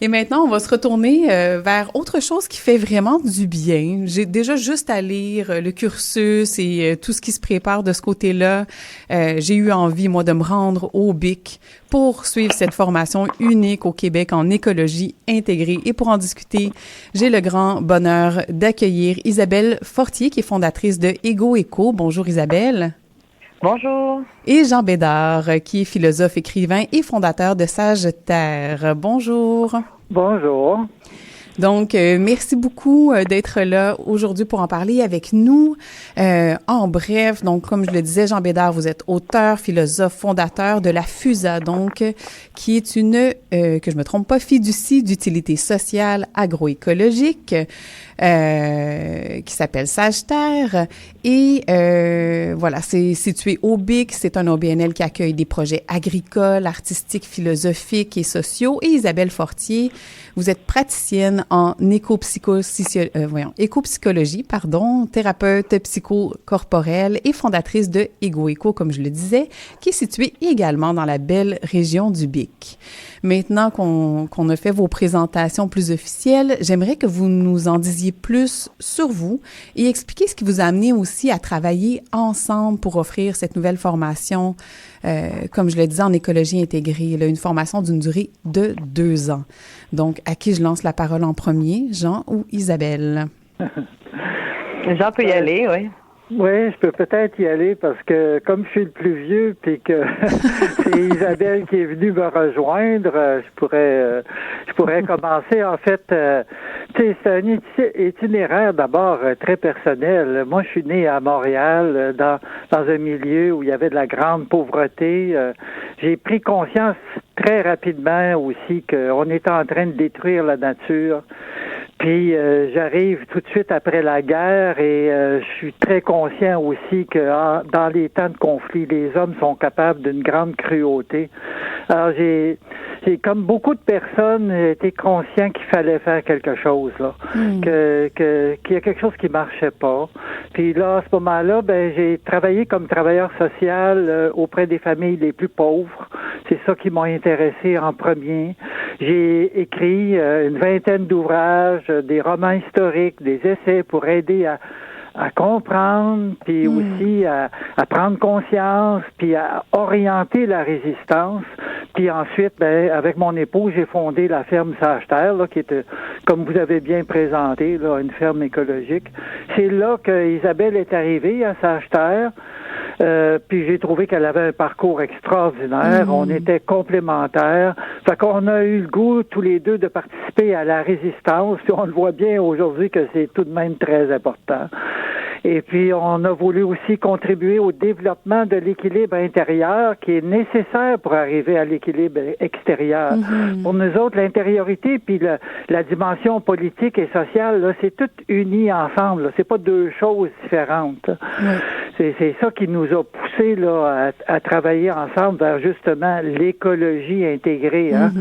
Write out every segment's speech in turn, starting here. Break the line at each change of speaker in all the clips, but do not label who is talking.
Et maintenant, on va se retourner vers autre chose qui fait vraiment du bien. J'ai déjà juste à lire le cursus et tout ce qui se prépare de ce côté-là. J'ai eu envie, moi, de me rendre au BIC pour suivre cette formation unique au Québec en écologie intégrée. Et pour en discuter, j'ai le grand bonheur d'accueillir Isabelle Fortier, qui est fondatrice de Ego-Eco. Bonjour Isabelle.
Bonjour.
Et Jean Bédard, qui est philosophe, écrivain et fondateur de Sage-Terre. Bonjour.
Bonjour.
Donc, merci beaucoup d'être là aujourd'hui pour en parler avec nous. En bref, donc, comme je le disais, Jean Bédard, vous êtes auteur, philosophe, fondateur de la FUSA, donc, qui est une, que je me trompe pas, fiducie d'utilité sociale agroécologique, qui s'appelle Sage-Terre. Et voilà, c'est situé au BIC. C'est un OBNL qui accueille des projets agricoles, artistiques, philosophiques et sociaux. Et Isabelle Fortier, vous êtes praticienne en écopsychologie, thérapeute psychocorporelle et fondatrice de Ego-Eco, comme je le disais, qui est située également dans la belle région du BIC. Maintenant qu'on a fait vos présentations plus officielles, j'aimerais que vous nous en disiez plus sur vous et expliquer ce qui vous a amené aussi à travailler ensemble pour offrir cette nouvelle formation, comme je le disais, en écologie intégrée, là, une formation d'une durée de 2 ans. Donc, à qui je lance la parole en premier, Jean ou Isabelle?
Jean peut y aller, oui.
Oui, je peux peut-être y aller parce que comme je suis le plus vieux puis que c'est Isabelle qui est venue me rejoindre, je pourrais commencer. En fait, tu sais, c'est un itinéraire d'abord très personnel. Moi, je suis né à Montréal dans un milieu où il y avait de la grande pauvreté. J'ai pris conscience très rapidement aussi qu'on était en train de détruire la nature. Puis j'arrive tout de suite après la guerre et je suis très conscient aussi que dans les temps de conflit, les hommes sont capables d'une grande cruauté. Alors j'ai comme beaucoup de personnes été conscient qu'il fallait faire quelque chose là, qu'il y a quelque chose qui marchait pas. Puis là à ce moment-là, ben j'ai travaillé comme travailleur social auprès des familles les plus pauvres. C'est ça qui m'a intéressé en premier. J'ai écrit une vingtaine d'ouvrages, des romans historiques, des essais pour aider à comprendre, puis aussi à prendre conscience, puis à orienter la résistance. Puis ensuite, ben, avec mon époux, j'ai fondé la ferme Sage-Terre, là, qui est, comme vous avez bien présenté, là, une ferme écologique. C'est là que Isabelle est arrivée à Sage-Terre. Puis j'ai trouvé qu'elle avait un parcours extraordinaire. On était complémentaires. Fait qu'on a eu le goût, tous les deux, de participer à la résistance. Puis on le voit bien aujourd'hui que c'est tout de même très important. Et puis, on a voulu aussi contribuer au développement de l'équilibre intérieur qui est nécessaire pour arriver à l'équilibre extérieur. Pour nous autres, l'intériorité puis la dimension politique et sociale, là, c'est tout uni ensemble. Là. C'est pas deux choses différentes. C'est ça qui nous a poussés là, à travailler ensemble vers justement l'écologie intégrée. Hein?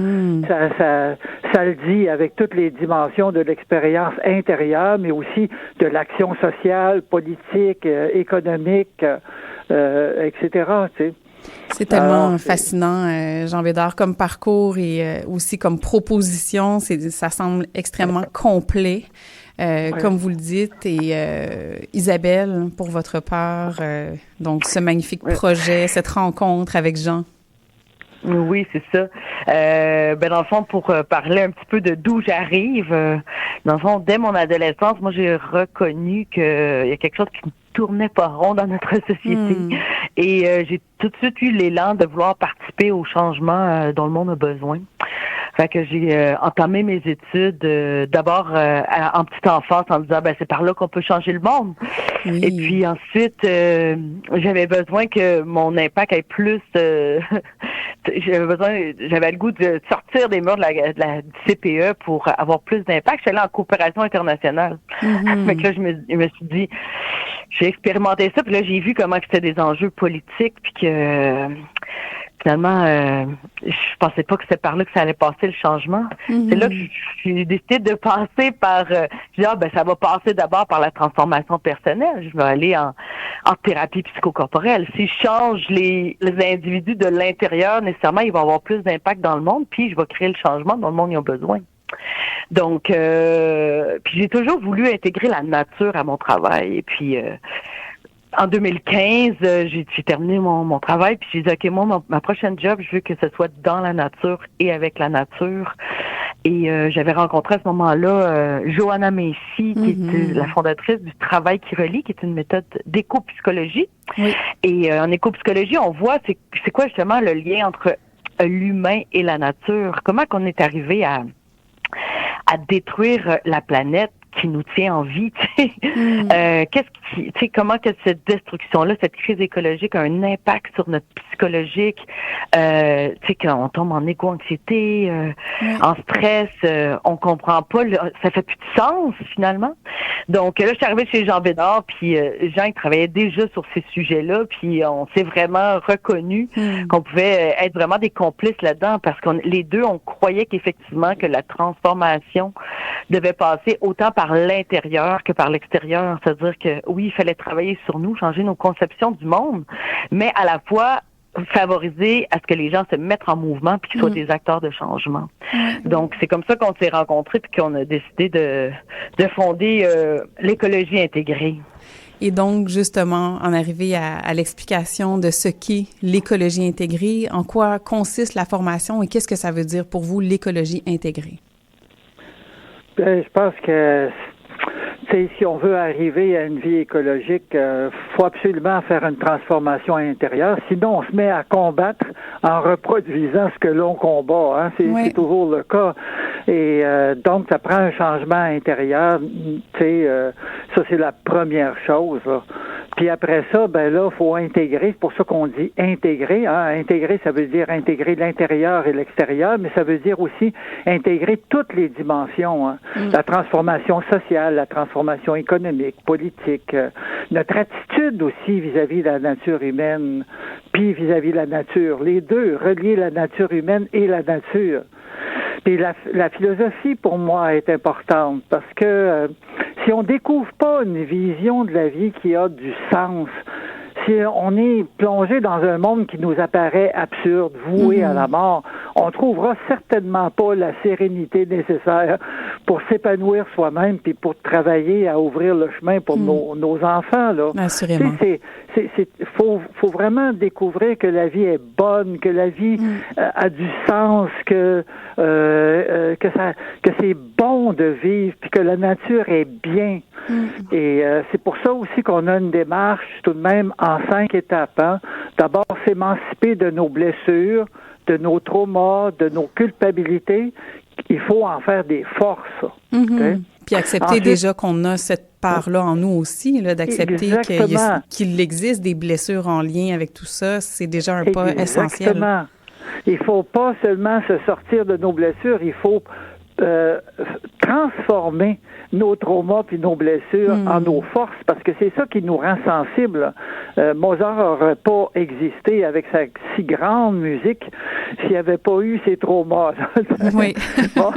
Ça le dit avec toutes les dimensions de l'expérience intérieure, mais aussi de l'action sociale, politique, économique, etc. Tu sais.
C'est tellement fascinant, Jean Bédard, comme parcours et aussi comme proposition. Ça semble extrêmement complet, comme vous le dites. Et Isabelle, pour votre part, donc ce magnifique projet, cette rencontre avec Jean.
Oui, c'est ça. Dans le fond, pour parler un petit peu de d'où j'arrive, dans le fond, dès mon adolescence, moi, j'ai reconnu qu'il y a quelque chose qui ne tournait pas rond dans notre société. Et j'ai tout de suite eu l'élan de vouloir participer au changement dont le monde a besoin. Fait que j'ai entamé mes études d'abord en petite enfance en me disant c'est par là qu'on peut changer le monde. Et puis ensuite j'avais besoin que mon impact ait plus j'avais le goût de sortir des murs de la du CPE pour avoir plus d'impact. Je suis allée en coopération internationale. Fait que là je me suis dit j'ai expérimenté ça puis là j'ai vu comment c'était des enjeux politiques puis que finalement, je pensais pas que c'était par là que ça allait passer le changement. C'est là que j'ai décidé de passer par, je dis, ça va passer d'abord par la transformation personnelle. Je vais aller en thérapie psychocorporelle. Si je change les individus de l'intérieur, nécessairement, ils vont avoir plus d'impact dans le monde, puis je vais créer le changement dont le monde y a besoin. Donc, puis j'ai toujours voulu intégrer la nature à mon travail. Et puis, en 2015, j'ai terminé mon travail, puis j'ai dit, OK, moi, ma prochaine job, je veux que ce soit dans la nature et avec la nature. Et j'avais rencontré à ce moment-là Johanna Macy, qui est la fondatrice du Travail qui relie, qui est une méthode d'éco-psychologie. Oui. Et en éco-psychologie, on voit c'est quoi justement le lien entre l'humain et la nature. Comment qu'on est arrivé à détruire la planète qui nous tient en vie, tu sais. Comment que cette destruction-là, cette crise écologique a un impact sur notre psychologique, tu sais, quand on tombe en éco-anxiété, en stress, on comprend pas, ça fait plus de sens, finalement. Donc, là, je suis arrivée chez Jean Bédard, puis Jean, il travaillait déjà sur ces sujets-là, puis on s'est vraiment reconnu qu'on pouvait être vraiment des complices là-dedans, parce que les deux, on croyait qu'effectivement, que la transformation devait passer autant par l'intérieur que par l'extérieur. C'est-à-dire que, oui, il fallait travailler sur nous, changer nos conceptions du monde, mais à la fois favoriser à ce que les gens se mettent en mouvement puis qu'ils soient des acteurs de changement. Donc, c'est comme ça qu'on s'est rencontrés puis qu'on a décidé de fonder l'écologie intégrée.
Et donc, justement, en arriver à l'explication de ce qu'est l'écologie intégrée, en quoi consiste la formation et qu'est-ce que ça veut dire pour vous, l'écologie intégrée?
Je pense que si on veut arriver à une vie écologique, faut absolument faire une transformation intérieure. Sinon, on se met à combattre en reproduisant ce que l'on combat. Hein? C'est toujours le cas. Et donc, ça prend un changement intérieur. Ça, c'est la première chose. Là. Puis après ça, là, faut intégrer. C'est pour ça qu'on dit intégrer. Hein? Intégrer, ça veut dire intégrer l'intérieur et l'extérieur, mais ça veut dire aussi intégrer toutes les dimensions. Hein? La transformation sociale, la transformation économique, politique, notre attitude aussi vis-à-vis de la nature humaine, puis vis-à-vis de la nature. Les deux, relier la nature humaine et la nature. Puis la philosophie, pour moi, est importante parce que si on découvre pas une vision de la vie qui a du sens, si on est plongé dans un monde qui nous apparaît absurde, voué à la mort, on trouvera certainement pas la sérénité nécessaire pour s'épanouir soi-même puis pour travailler à ouvrir le chemin pour nos enfants, là.
Assurément.
Faut vraiment découvrir que la vie est bonne, que la vie a du sens, que c'est bon de vivre puis que la nature est bien. Et c'est pour ça aussi qu'on a une démarche tout de même en 5 étapes. Hein. D'abord, s'émanciper de nos blessures, de nos traumas, de nos culpabilités. Il faut en faire des forces. Okay?
Puis accepter ensuite, déjà qu'on a cette part-là en nous aussi, là, d'accepter qu'il existe des blessures en lien avec tout ça, c'est déjà un pas essentiel.
Exactement. Il ne faut pas seulement se sortir de nos blessures, il faut transformer nos traumas puis nos blessures en nos forces, parce que c'est ça qui nous rend sensibles. Mozart n'aurait pas existé avec sa si grande musique s'il n'y avait pas eu ses traumas.
Oui. Bon,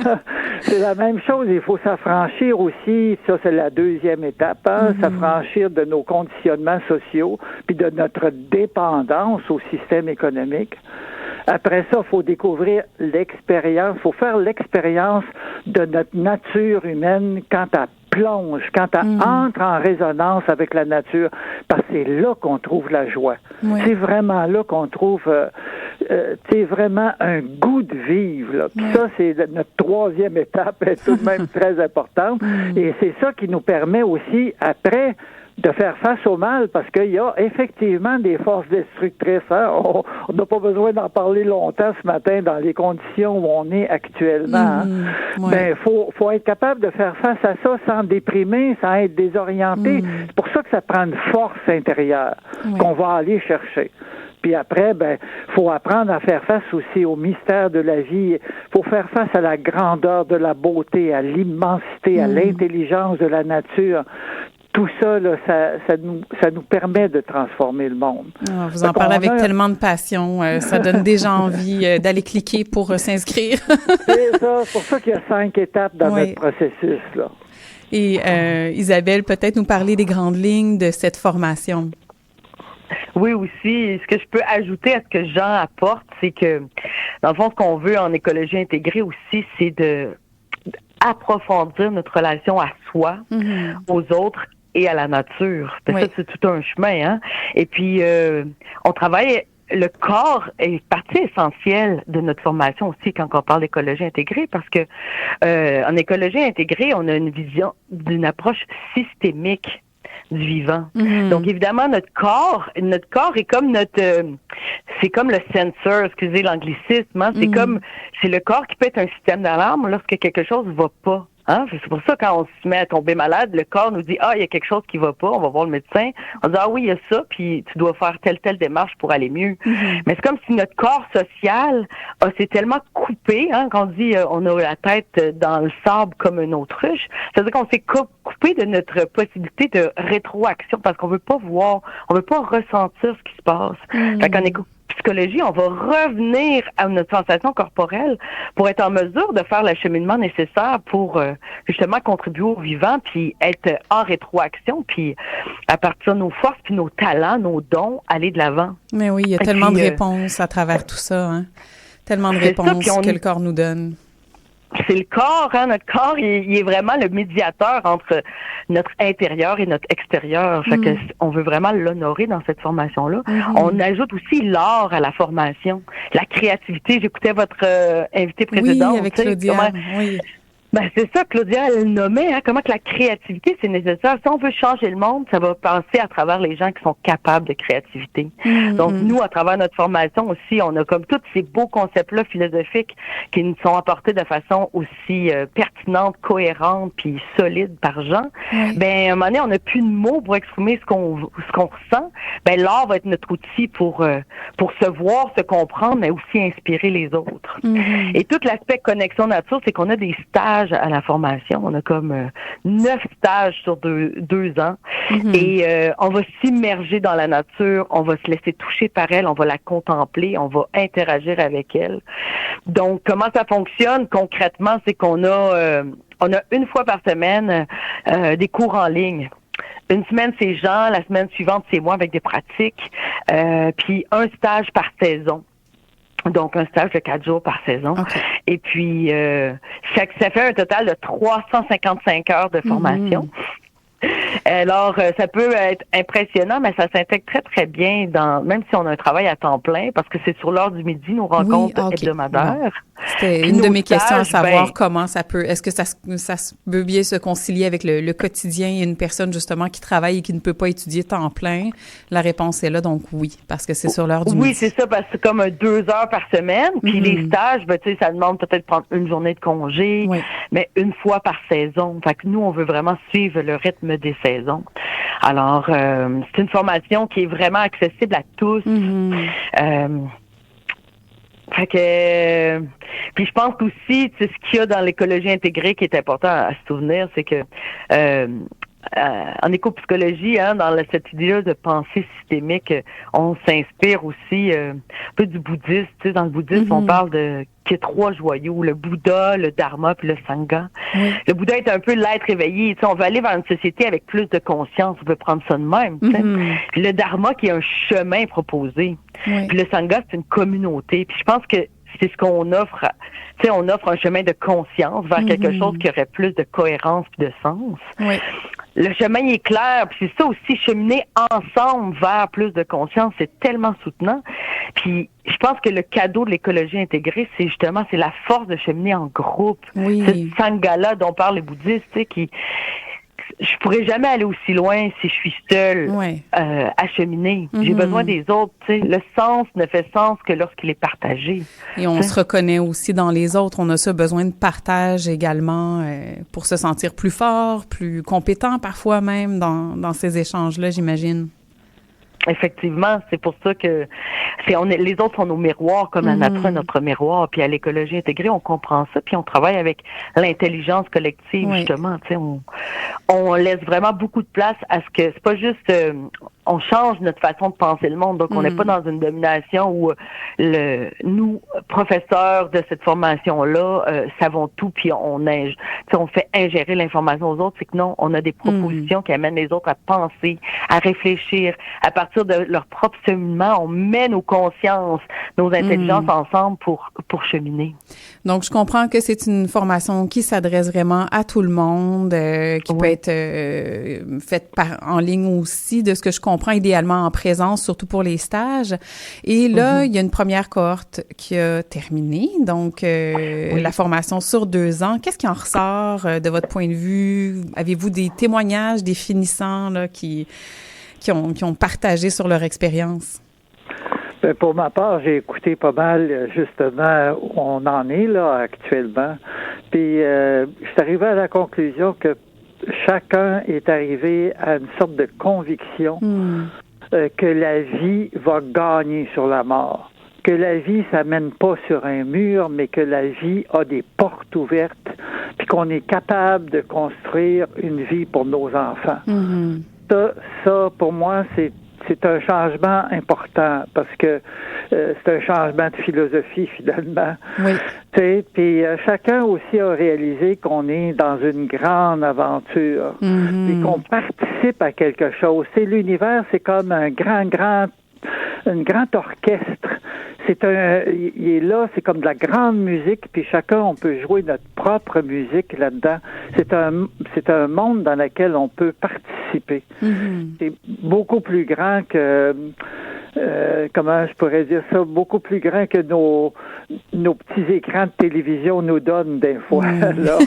c'est la même chose, il faut s'affranchir aussi, ça c'est la deuxième étape, hein, s'affranchir de nos conditionnements sociaux puis de notre dépendance au système économique. Après ça, il faut découvrir l'expérience, il faut faire l'expérience de notre nature humaine quand elle plonge, quand elle entre en résonance avec la nature, parce que c'est là qu'on trouve la joie. Oui. C'est vraiment là qu'on trouve vraiment un goût de vivre. Là. Puis ça, c'est notre troisième étape, est tout de même très importante. Et c'est ça qui nous permet aussi, après, de faire face au mal, parce qu'il y a effectivement des forces destructrices. Hein? On n'a pas besoin d'en parler longtemps ce matin dans les conditions où on est actuellement. Faut être capable de faire face à ça sans déprimer, sans être désorienté. C'est pour ça que ça prend une force intérieure qu'on va aller chercher. Puis après, faut apprendre à faire face aussi au mystère de la vie. Faut faire face à la grandeur de la beauté, à l'immensité, à l'intelligence de la nature. tout ça, là, ça nous permet de transformer le monde.
Ah, vous en parlez avec tellement de passion. Ça donne déjà envie d'aller cliquer pour s'inscrire.
C'est ça. C'est pour ça qu'il y a 5 étapes dans notre processus, là.
Et Isabelle, peut-être nous parler des grandes lignes de cette formation.
Oui, aussi. Ce que je peux ajouter à ce que Jean apporte, c'est que, dans le fond, ce qu'on veut en écologie intégrée aussi, c'est de approfondir notre relation à soi, aux autres et à la nature. Ça, c'est tout un chemin, hein. Et puis, on travaille. Le corps est partie essentielle de notre formation aussi quand on parle d'écologie intégrée, parce que en écologie intégrée, on a une vision d'une approche systémique du vivant. Donc évidemment notre corps est comme c'est comme le sensor, excusez l'anglicisme, hein, c'est le corps qui peut être un système d'alarme lorsque quelque chose va pas. Hein? C'est pour ça, quand on se met à tomber malade, le corps nous dit, il y a quelque chose qui va pas, on va voir le médecin. On dit, oui, il y a ça, puis tu dois faire telle démarche pour aller mieux. Mais c'est comme si notre corps social s'est tellement coupé, hein, quand on dit, on a la tête dans le sable comme une autruche. C'est-à-dire qu'on s'est coupé de notre possibilité de rétroaction, parce qu'on veut pas voir, on veut pas ressentir ce qui se passe. Fait qu'en psychologie, on va revenir à notre sensation corporelle pour être en mesure de faire l'acheminement nécessaire pour justement contribuer au vivant, puis être en rétroaction, puis à partir de nos forces, puis nos talents, nos dons, aller de l'avant.
Mais oui, il y a tellement de réponses à travers tout ça, hein? Tellement de réponses que le corps nous donne.
C'est le corps, hein, notre corps, il est vraiment le médiateur entre notre intérieur et notre extérieur. Fait que on veut vraiment l'honorer dans cette formation-là. On ajoute aussi l'art à la formation, la créativité. J'écoutais votre invité précédente.
Oui, avec Claudia. Oui.
Ben, c'est ça, Claudia, elle le nommait, hein, comment que la créativité, c'est nécessaire. Si on veut changer le monde, ça va passer à travers les gens qui sont capables de créativité. Donc, nous, à travers notre formation aussi, on a comme tous ces beaux concepts-là philosophiques qui nous sont apportés de façon aussi pertinente, cohérente, puis solide par Jean. Ben, à un moment donné, on n'a plus de mots pour exprimer ce qu'on ressent. Ben, l'art va être notre outil pour se voir, se comprendre, mais aussi inspirer les autres. Et tout l'aspect connexion nature, c'est qu'on a des stages à la formation. On a comme 9 stages sur deux ans. Et on va s'immerger dans la nature, on va se laisser toucher par elle, on va la contempler, on va interagir avec elle. Donc, comment ça fonctionne concrètement? C'est qu'on a une fois par semaine des cours en ligne. Une semaine, c'est Jean, la semaine suivante, c'est moi avec des pratiques, puis un stage par saison. Donc, un stage de 4 jours par saison. Et puis, ça fait un total de 355 heures de formation. Alors, ça peut être impressionnant, mais ça s'intègre très, très bien même si on a un travail à temps plein, parce que c'est sur l'heure du midi, nos rencontres hebdomadaires.
Bon. C'était une de mes questions à savoir comment ça peut, est-ce que ça peut bien se concilier avec le quotidien et une personne justement qui travaille et qui ne peut pas étudier temps plein? La réponse est là, donc oui, parce que c'est sur l'heure du midi.
Oui, c'est ça, parce que c'est comme 2 heures par semaine, puis les stages, ben, tu sais, ça demande peut-être de prendre une journée de congé, mais une fois par saison. Fait que nous, on veut vraiment suivre le rythme des saisons. Alors, c'est une formation qui est vraiment accessible à tous. Fait que, puis je pense aussi, tu sais, ce qu'il y a dans l'écologie intégrée qui est important à se souvenir, c'est que en écopsychologie, hein, dans cette idée-là de pensée systémique, on s'inspire aussi un peu du bouddhisme. Tu sais, dans le bouddhisme, on parle qu'il y a 3 joyaux, le Bouddha, le Dharma puis le Sangha. Le Bouddha est un peu l'être éveillé. Tu sais, on veut aller vers une société avec plus de conscience. On peut prendre ça de même. Tu sais. Puis le Dharma qui est un chemin proposé. Puis le Sangha, c'est une communauté. Puis je pense que c'est ce qu'on offre. Tu sais, on offre un chemin de conscience vers quelque chose qui aurait plus de cohérence et de sens. Le chemin est clair, puis c'est ça aussi, cheminer ensemble vers plus de conscience, c'est tellement soutenant. Puis je pense que le cadeau de l'écologie intégrée, c'est la force de cheminer en groupe. Cette sangha-là dont parlent les bouddhistes, tu sais, je pourrais jamais aller aussi loin si je suis seule à cheminer. J'ai besoin des autres. Tu sais, le sens ne fait sens que lorsqu'il est partagé.
Et on se reconnaît aussi dans les autres. On a ça besoin de partage également pour se sentir plus fort, plus compétent parfois même dans ces échanges-là, j'imagine.
Effectivement, c'est pour ça que les autres sont nos miroirs, comme la nature est notre miroir. Puis à l'écologie intégrée, on comprend ça, puis on travaille avec l'intelligence collective, justement. Tu sais, on laisse vraiment beaucoup de place à ce que c'est pas juste on change notre façon de penser le monde. Donc on n'est pas dans une domination où nous, professeurs de cette formation-là, savons tout, puis on fait ingérer l'information aux autres. C'est que non, on a des propositions qui amènent les autres à penser, à réfléchir, à partir de leur propre cheminement, on met nos consciences, nos intelligences ensemble pour cheminer.
Donc, je comprends que c'est une formation qui s'adresse vraiment à tout le monde, qui peut être faite en ligne aussi, de ce que je comprends, idéalement en présence, surtout pour les stages. Et là, il y a une première cohorte qui a terminé, donc la formation sur 2 ans. Qu'est-ce qui en ressort de votre point de vue? Avez-vous des témoignages des finissants là, qui ont partagé sur leur expérience?
Ben, pour ma part, j'ai écouté pas mal, justement, où on en est là actuellement. Puis, je suis arrivé à la conclusion que chacun est arrivé à une sorte de conviction que la vie va gagner sur la mort. Que la vie, ça mène pas sur un mur, mais que la vie a des portes ouvertes, puis qu'on est capable de construire une vie pour nos enfants. Ça, pour moi, c'est un changement important parce que c'est un changement de philosophie finalement. Oui. Puis chacun aussi a réalisé qu'on est dans une grande aventure et qu'on participe à quelque chose. L'univers, c'est comme un grand orchestre. Il est là, c'est comme de la grande musique, puis chacun, on peut jouer notre propre musique là-dedans. C'est un monde dans lequel on peut participer. C'est beaucoup plus grand que, comment je pourrais dire ça, beaucoup plus grand que nos petits écrans de télévision nous donnent des fois. Là.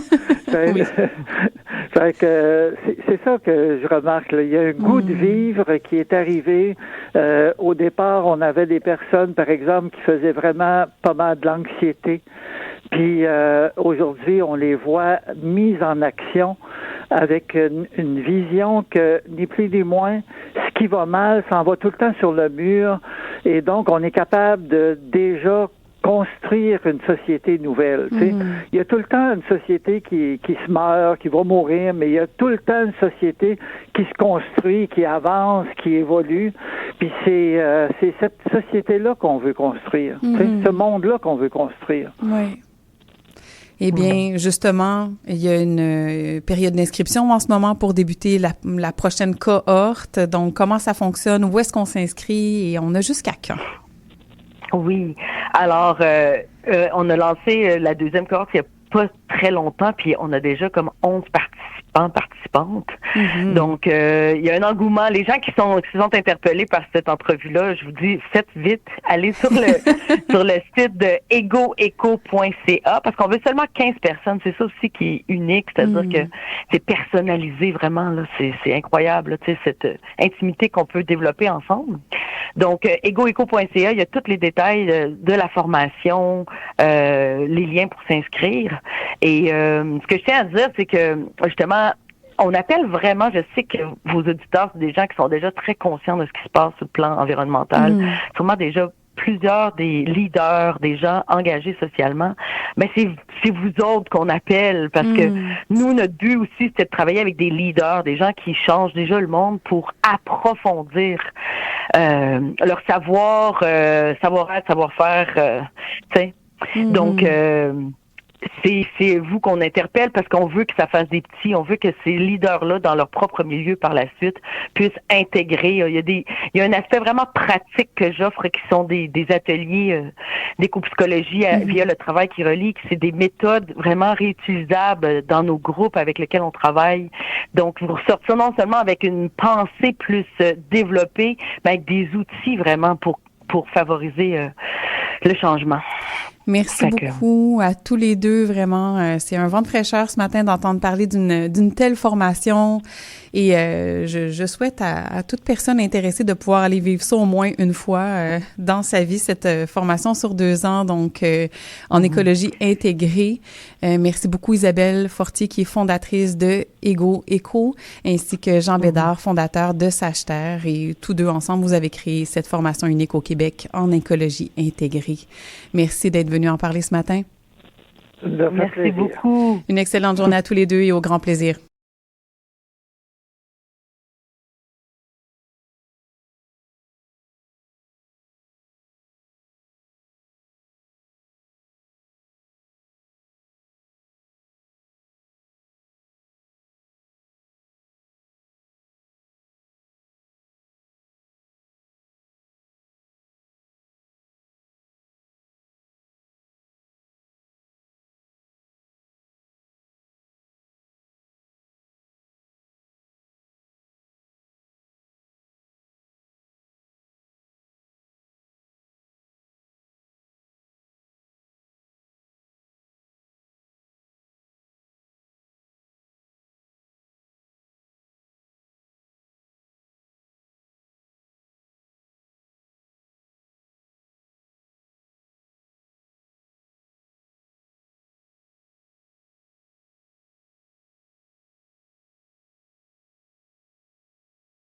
Fait que c'est ça que je remarque. Là. Il y a un goût de vivre qui est arrivé. Au départ, on avait des personnes, par exemple, qui faisaient vraiment pas mal de l'anxiété. Puis aujourd'hui, on les voit mises en action avec une vision que, ni plus ni moins, ce qui va mal s'en va tout le temps sur le mur. Et donc, on est capable de déjà construire une société nouvelle. Il y a tout le temps une société qui se meurt, qui va mourir, mais il y a tout le temps une société qui se construit, qui avance, qui évolue. Puis c'est cette société-là qu'on veut construire. Ce monde-là qu'on veut construire.
Oui. Eh bien, justement, il y a une période d'inscription en ce moment pour débuter la prochaine cohorte. Donc, comment ça fonctionne? Où est-ce qu'on s'inscrit? Et on a jusqu'à quand?
Oui. Alors, on a lancé la deuxième cohorte il n'y a pas très longtemps, puis on a déjà comme 11 participantes. Donc, il y a un engouement. Les gens qui sont interpellés par cette entrevue-là, je vous dis, faites vite, allez sur le site de egoeco.ca, parce qu'on veut seulement 15 personnes. C'est ça aussi qui est unique, c'est-à-dire que c'est personnalisé vraiment, là. C'est incroyable, tu sais, cette intimité qu'on peut développer ensemble. Donc, egoeco.ca, il y a tous les détails de la formation, les liens pour s'inscrire. Et ce que je tiens à dire, c'est que, justement, on appelle vraiment, je sais que vos auditeurs, c'est des gens qui sont déjà très conscients de ce qui se passe sur le plan environnemental, sûrement déjà plusieurs des leaders, des gens engagés socialement, mais c'est vous autres qu'on appelle, parce que nous, notre but aussi, c'était de travailler avec des leaders, des gens qui changent déjà le monde pour approfondir leur savoir-être, savoir-faire, tu sais. Donc, c'est vous qu'on interpelle parce qu'on veut que ça fasse des petits, on veut que ces leaders-là, dans leur propre milieu par la suite, puissent intégrer. Il y a un aspect vraiment pratique que j'offre qui sont des ateliers d'éco-psychologie via le travail qui relie, que c'est des méthodes vraiment réutilisables dans nos groupes avec lesquels on travaille. Donc, vous ressortez non seulement avec une pensée plus développée, mais avec des outils vraiment pour favoriser le changement.
Merci beaucoup à tous les deux, vraiment. C'est un vent de fraîcheur ce matin d'entendre parler d'une telle formation et je souhaite à toute personne intéressée de pouvoir aller vivre ça au moins une fois dans sa vie, cette formation sur 2 ans, donc en écologie intégrée. Merci beaucoup Isabelle Fortier qui est fondatrice de Ego Eco ainsi que Jean Bédard, fondateur de Sagittaire, et tous deux ensemble, vous avez créé cette formation unique au Québec en écologie intégrée. Merci d'être venu en parler ce matin.
Merci beaucoup.
Une excellente journée à tous les deux et au grand plaisir.